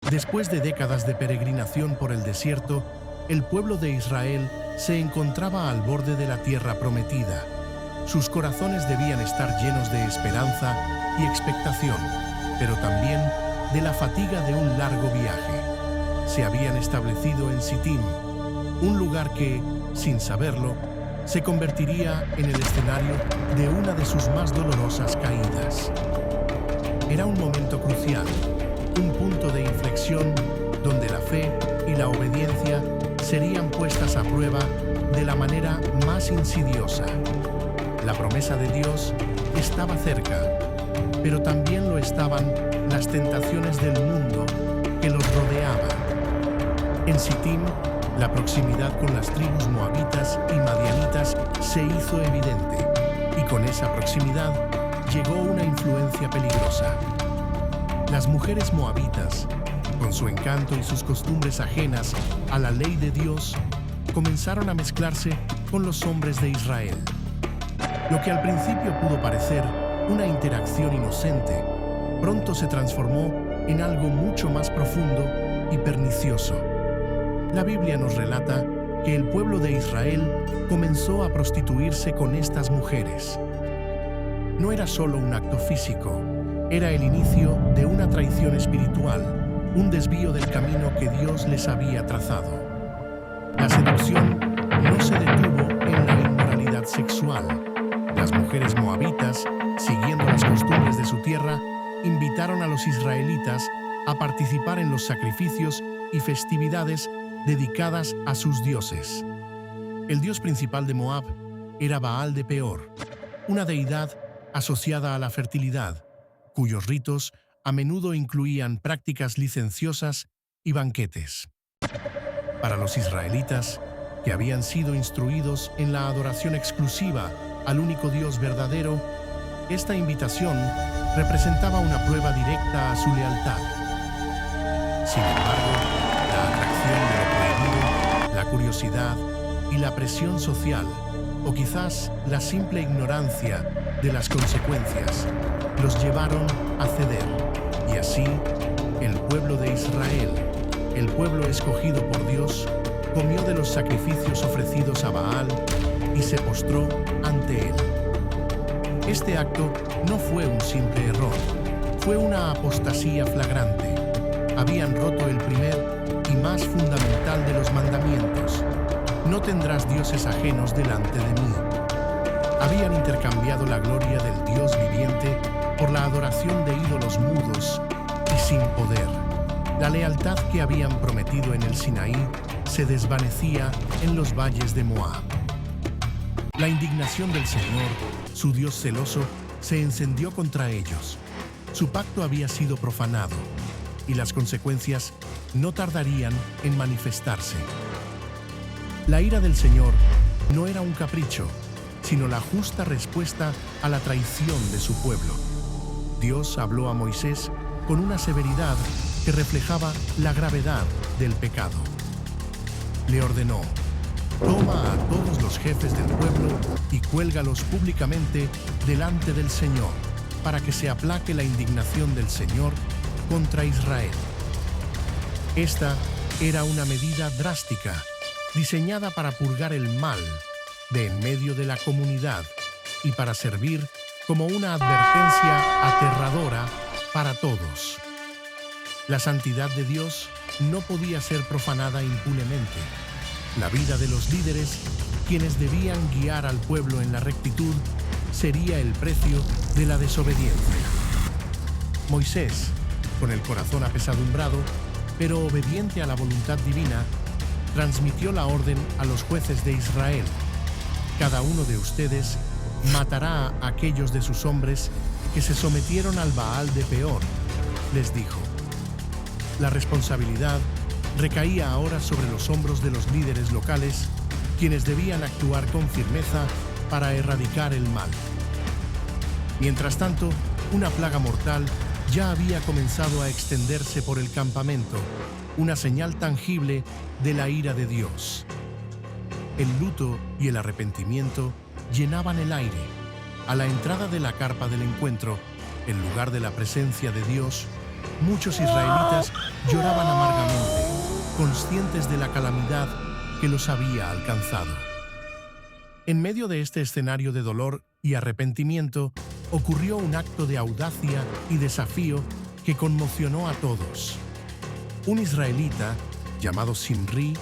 Después de décadas de peregrinación por el desierto, el pueblo de Israel se encontraba al borde de la tierra prometida. Sus corazones debían estar llenos de esperanza y expectación, pero también de la fatiga de un largo viaje. Se habían establecido en Sittim, un lugar que, sin saberlo, se convertiría en el escenario de una de sus más dolorosas caídas. Era un momento crucial, un punto de inflexión donde la fe y la obediencia serían puestas a prueba de la manera más insidiosa. La promesa de Dios estaba cerca, pero también lo estaban las tentaciones del mundo que los rodeaba. En Sittim, la proximidad con las tribus moabitas y madianitas se hizo evidente, y con esa proximidad llegó una influencia peligrosa. Las mujeres moabitas, con su encanto y sus costumbres ajenas a la ley de Dios, comenzaron a mezclarse con los hombres de Israel. Lo que al principio pudo parecer una interacción inocente, pronto se transformó en algo mucho más profundo y pernicioso. La Biblia nos relata que el pueblo de Israel comenzó a prostituirse con estas mujeres. No era solo un acto físico, era el inicio de una traición espiritual, un desvío del camino que Dios les había trazado. La seducción no se detuvo en la inmoralidad sexual. Las mujeres moabitas, siguiendo las costumbres de su tierra, invitaron a los israelitas a participar en los sacrificios y festividades dedicadas a sus dioses. El dios principal de Moab era Baal de Peor, una deidad asociada a la fertilidad, cuyos ritos a menudo incluían prácticas licenciosas y banquetes. Para los israelitas, que habían sido instruidos en la adoración exclusiva al único Dios verdadero, esta invitación representaba una prueba directa a su lealtad. Sin embargo, la atracción de lo prohibido, la curiosidad y la presión social, o quizás la simple ignorancia de las consecuencias, los llevaron a ceder. Y así, el pueblo de Israel, el pueblo escogido por Dios, comió de los sacrificios ofrecidos a Baal y se postró ante él. Este acto no fue un simple error, fue una apostasía flagrante. Habían roto el primer y más fundamental de los mandamientos: no tendrás dioses ajenos delante de mí. Habían intercambiado la gloria del Dios viviente por la adoración de ídolos mudos y sin poder. La lealtad que habían prometido en el Sinaí se desvanecía en los valles de Moab. La indignación del Señor, su Dios celoso, se encendió contra ellos. Su pacto había sido profanado, y las consecuencias no tardarían en manifestarse. La ira del Señor no era un capricho, sino la justa respuesta a la traición de su pueblo. Dios habló a Moisés con una severidad que reflejaba la gravedad del pecado. Le ordenó: toma a todos los jefes del pueblo y cuélgalos públicamente delante del Señor, para que se aplaque la indignación del Señor contra Israel. Esta era una medida drástica, diseñada para purgar el mal de en medio de la comunidad y para servir como una advertencia aterradora para todos. La santidad de Dios no podía ser profanada impunemente. La vida de los líderes, quienes debían guiar al pueblo en la rectitud, sería el precio de la desobediencia. Moisés, con el corazón apesadumbrado, pero obediente a la voluntad divina, transmitió la orden a los jueces de Israel: cada uno de ustedes matará a aquellos de sus hombres que se sometieron al Baal de Peor, les dijo. La responsabilidad recaía ahora sobre los hombros de los líderes locales, quienes debían actuar con firmeza para erradicar el mal. Mientras tanto, una plaga mortal ya había comenzado a extenderse por el campamento, una señal tangible de la ira de Dios. El luto y el arrepentimiento llenaban el aire. A la entrada de la carpa del encuentro, el lugar de la presencia de Dios, muchos israelitas lloraban amargamente, conscientes de la calamidad que los había alcanzado. En medio de este escenario de dolor y arrepentimiento, ocurrió un acto de audacia y desafío que conmocionó a todos. Un israelita, llamado Simri,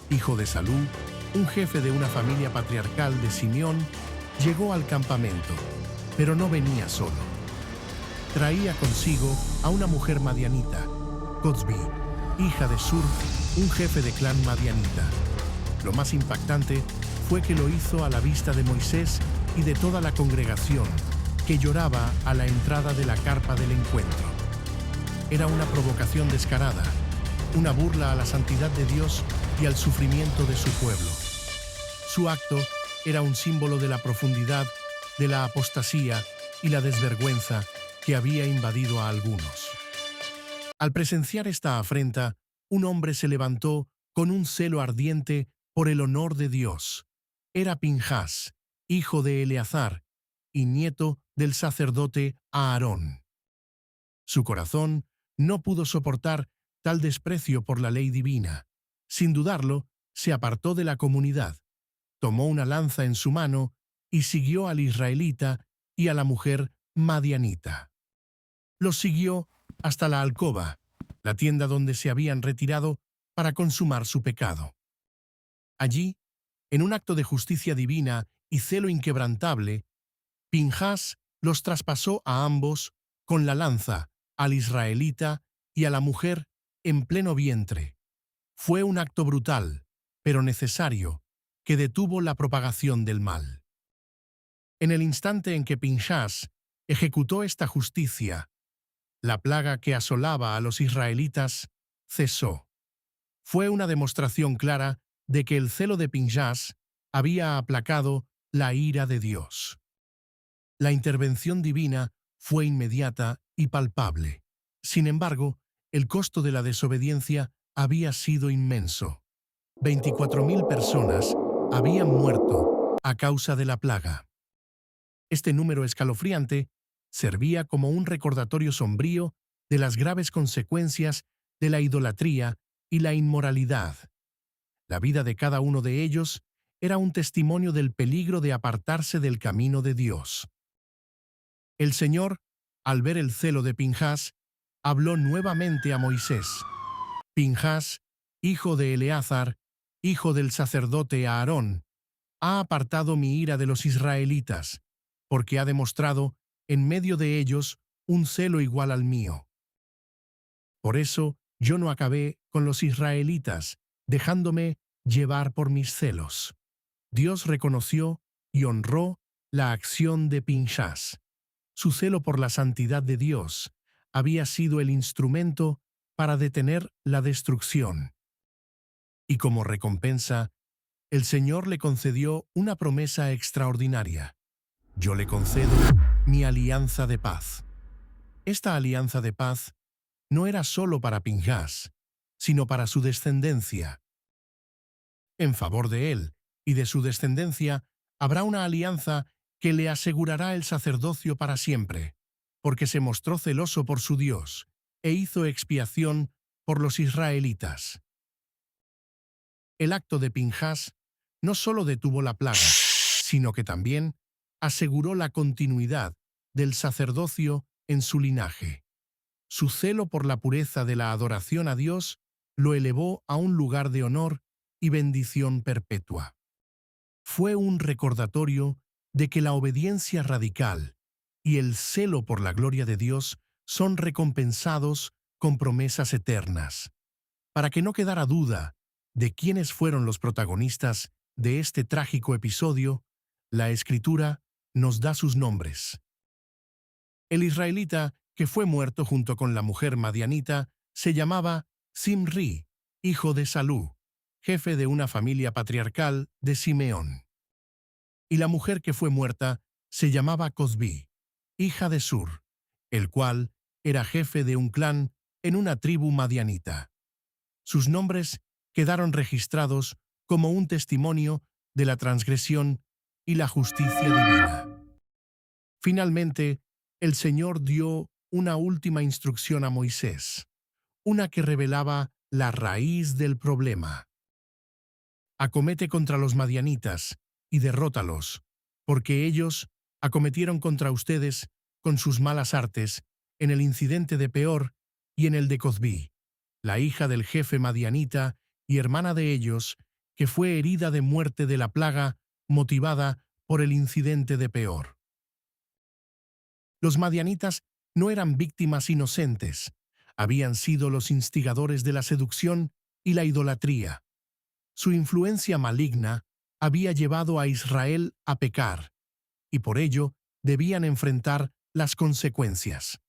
hijo de Salú, un jefe de una familia patriarcal de Simeón, llegó al campamento, pero no venía solo. Traía consigo a una mujer madianita, Cozbi, hija de Sur, un jefe de clan madianita. Lo más impactante fue que lo hizo a la vista de Moisés y de toda la congregación, que lloraba a la entrada de la carpa del encuentro. Era una provocación descarada, una burla a la santidad de Dios y al sufrimiento de su pueblo. Su acto era un símbolo de la profundidad, de la apostasía y la desvergüenza que había invadido a algunos. Al presenciar esta afrenta, un hombre se levantó con un celo ardiente por el honor de Dios. Era Pinhás, hijo de Eleazar y nieto del sacerdote Aarón. Su corazón no pudo soportar tal desprecio por la ley divina. Sin dudarlo, se apartó de la comunidad, tomó una lanza en su mano y siguió al israelita y a la mujer madianita. Los siguió hasta la alcoba, la tienda donde se habían retirado para consumar su pecado. Allí, en un acto de justicia divina y celo inquebrantable, Pinhás los traspasó a ambos con la lanza, al israelita y a la mujer en pleno vientre. Fue un acto brutal, pero necesario, que detuvo la propagación del mal. En el instante en que Pinhás ejecutó esta justicia, la plaga que asolaba a los israelitas cesó. Fue una demostración clara de que el celo de Pinhás había aplacado la ira de Dios. La intervención divina fue inmediata y palpable. Sin embargo, el costo de la desobediencia había sido inmenso. 24.000 personas habían muerto a causa de la plaga. Este número escalofriante servía como un recordatorio sombrío de las graves consecuencias de la idolatría y la inmoralidad. La vida de cada uno de ellos era un testimonio del peligro de apartarse del camino de Dios. El Señor, al ver el celo de Pinhás, habló nuevamente a Moisés. Pinhás, hijo de Eleazar, hijo del sacerdote Aarón, ha apartado mi ira de los israelitas, porque ha demostrado en medio de ellos un celo igual al mío. Por eso yo no acabé con los israelitas, dejándome llevar por mis celos. Dios reconoció y honró la acción de Pinhás. Su celo por la santidad de Dios había sido el instrumento para detener la destrucción. Y como recompensa, el Señor le concedió una promesa extraordinaria. Yo le concedo mi alianza de paz. Esta alianza de paz no era solo para Pinhás, sino para su descendencia. En favor de él y de su descendencia habrá una alianza que le asegurará el sacerdocio para siempre, porque se mostró celoso por su Dios e hizo expiación por los israelitas. El acto de Pinhás no solo detuvo la plaga, sino que también aseguró la continuidad del sacerdocio en su linaje. Su celo por la pureza de la adoración a Dios lo elevó a un lugar de honor y bendición perpetua. Fue un recordatorio de que la obediencia radical y el celo por la gloria de Dios son recompensados con promesas eternas. Para que no quedara duda de quiénes fueron los protagonistas de este trágico episodio, la Escritura nos da sus nombres. El israelita que fue muerto junto con la mujer madianita se llamaba Simri, hijo de Salú, jefe de una familia patriarcal de Simeón. Y la mujer que fue muerta se llamaba Cozbi, hija de Sur, el cual era jefe de un clan en una tribu madianita. Sus nombres quedaron registrados como un testimonio de la transgresión y la justicia divina. Finalmente, el Señor dio una última instrucción a Moisés, una que revelaba la raíz del problema. Acomete contra los madianitas y derrótalos, porque ellos acometieron contra ustedes con sus malas artes en el incidente de Peor y en el de Cozbi, la hija del jefe madianita y hermana de ellos, que fue herida de muerte de la plaga motivada por el incidente de Peor. Los madianitas no eran víctimas inocentes, habían sido los instigadores de la seducción y la idolatría. Su influencia maligna había llevado a Israel a pecar, y por ello debían enfrentar las consecuencias.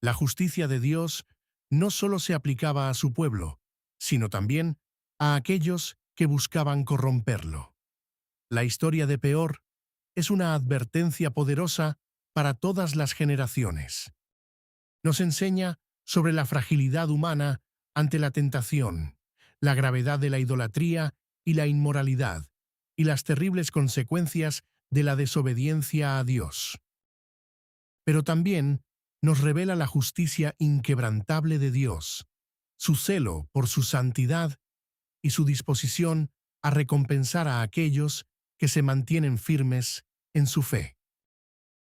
La justicia de Dios no solo se aplicaba a su pueblo, sino también a aquellos que buscaban corromperlo. La historia de Peor es una advertencia poderosa para todas las generaciones. Nos enseña sobre la fragilidad humana ante la tentación, la gravedad de la idolatría y la inmoralidad, y las terribles consecuencias de la desobediencia a Dios. Pero también nos revela la justicia inquebrantable de Dios, su celo por su santidad y su disposición a recompensar a aquellos que se mantienen firmes en su fe.